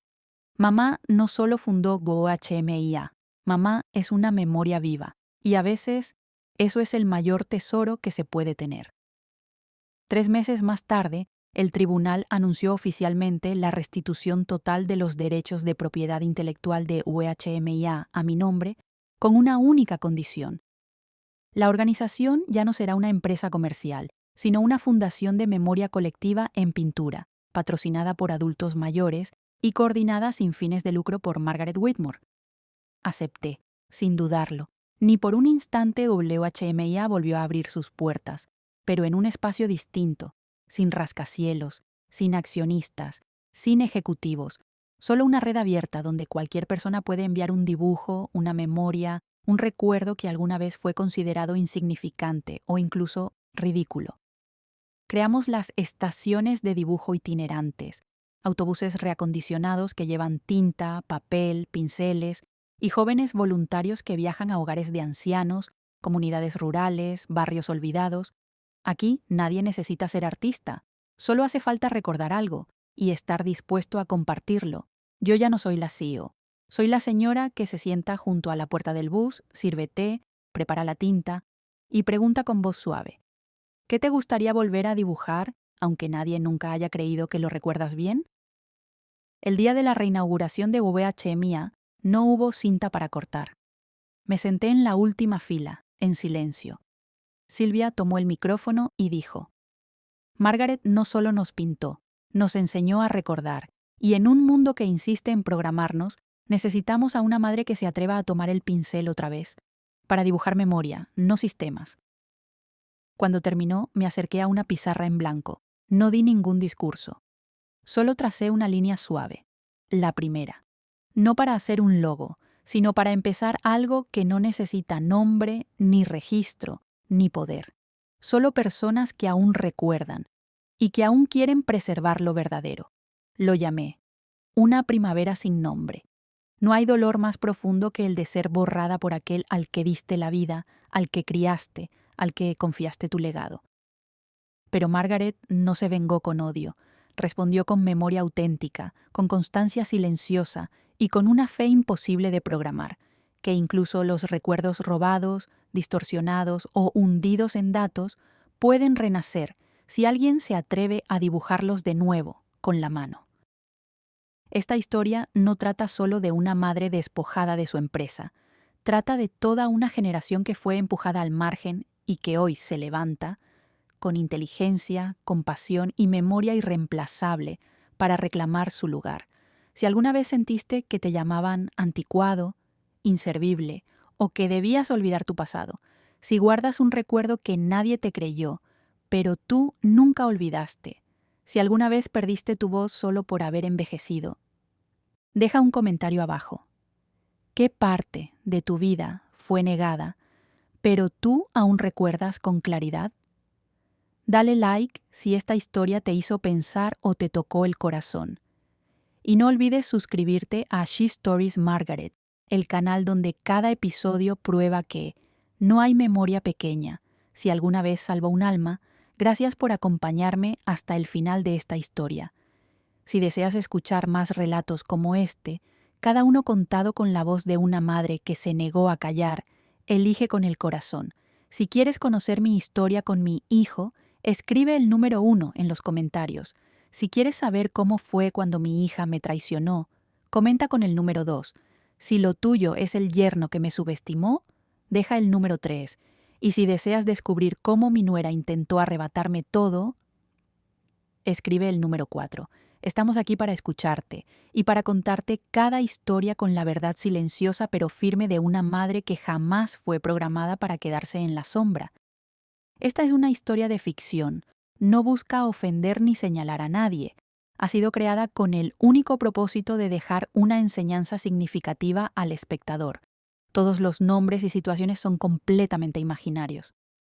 S1: Mamá no solo fundó GOHMIA, mamá es una memoria viva, y a veces eso es el mayor tesoro que se puede tener. 3 meses más tarde, el tribunal anunció oficialmente la restitución total de los derechos de propiedad intelectual de UHMIA a mi nombre, con una única condición. La organización ya no será una empresa comercial, sino una fundación de memoria colectiva en pintura, patrocinada por adultos mayores y coordinada sin fines de lucro por Margaret Whitmore. Acepté, sin dudarlo. Ni por un instante WHMIA volvió a abrir sus puertas, pero en un espacio distinto, sin rascacielos, sin accionistas, sin ejecutivos, solo una red abierta donde cualquier persona puede enviar un dibujo, una memoria, un recuerdo que alguna vez fue considerado insignificante o incluso ridículo. Creamos las estaciones de dibujo itinerantes, autobuses reacondicionados que llevan tinta, papel, pinceles y jóvenes voluntarios que viajan a hogares de ancianos, comunidades rurales, barrios olvidados. Aquí nadie necesita ser artista, solo hace falta recordar algo y estar dispuesto a compartirlo. Yo ya no soy la CEO, soy la señora que se sienta junto a la puerta del bus, sirve té, prepara la tinta y pregunta con voz suave: ¿qué te gustaría volver a dibujar, aunque nadie nunca haya creído que lo recuerdas bien? El día de la reinauguración de WHMIA no hubo cinta para cortar. Me senté en la última fila, en silencio. Silvia tomó el micrófono y dijo: Margaret no solo nos pintó, nos enseñó a recordar, y en un mundo que insiste en programarnos, necesitamos a una madre que se atreva a tomar el pincel otra vez, para dibujar memoria, no sistemas. Cuando terminó, me acerqué a una pizarra en blanco. No di ningún discurso. Solo tracé una línea suave. La primera. No para hacer un logo, sino para empezar algo que no necesita nombre, ni registro, ni poder. Solo personas que aún recuerdan y que aún quieren preservar lo verdadero. Lo llamé Una primavera sin nombre. No hay dolor más profundo que el de ser borrada por aquel al que diste la vida, al que criaste, al que confiaste tu legado. Pero Margaret no se vengó con odio, respondió con memoria auténtica, con constancia silenciosa y con una fe imposible de programar, que incluso los recuerdos robados, distorsionados o hundidos en datos pueden renacer si alguien se atreve a dibujarlos de nuevo con la mano. Esta historia no trata solo de una madre despojada de su empresa, trata de toda una generación que fue empujada al margen y que hoy se levanta con inteligencia, compasión y memoria irreemplazable para reclamar su lugar. Si alguna vez sentiste que te llamaban anticuado, inservible o que debías olvidar tu pasado, si guardas un recuerdo que nadie te creyó, pero tú nunca olvidaste, si alguna vez perdiste tu voz solo por haber envejecido, deja un comentario abajo. ¿Qué parte de tu vida fue negada, pero tú aún recuerdas con claridad? Dale like si esta historia te hizo pensar o te tocó el corazón. Y no olvides suscribirte a She Stories Margaret, el canal donde cada episodio prueba que no hay memoria pequeña. Si alguna vez salvó un alma, gracias por acompañarme hasta el final de esta historia. Si deseas escuchar más relatos como este, cada uno contado con la voz de una madre que se negó a callar, elige con el corazón. Si quieres conocer mi historia con mi hijo, escribe el número 1 en los comentarios. Si quieres saber cómo fue cuando mi hija me traicionó, comenta con el número 2. Si lo tuyo es el yerno que me subestimó, deja el número 3. Y si deseas descubrir cómo mi nuera intentó arrebatarme todo, escribe el número 4. Estamos aquí para escucharte y para contarte cada historia con la verdad silenciosa pero firme de una madre que jamás fue programada para quedarse en la sombra. Esta es una historia de ficción. No busca ofender ni señalar a nadie. Ha sido creada con el único propósito de dejar una enseñanza significativa al espectador. Todos los nombres y situaciones son completamente imaginarios.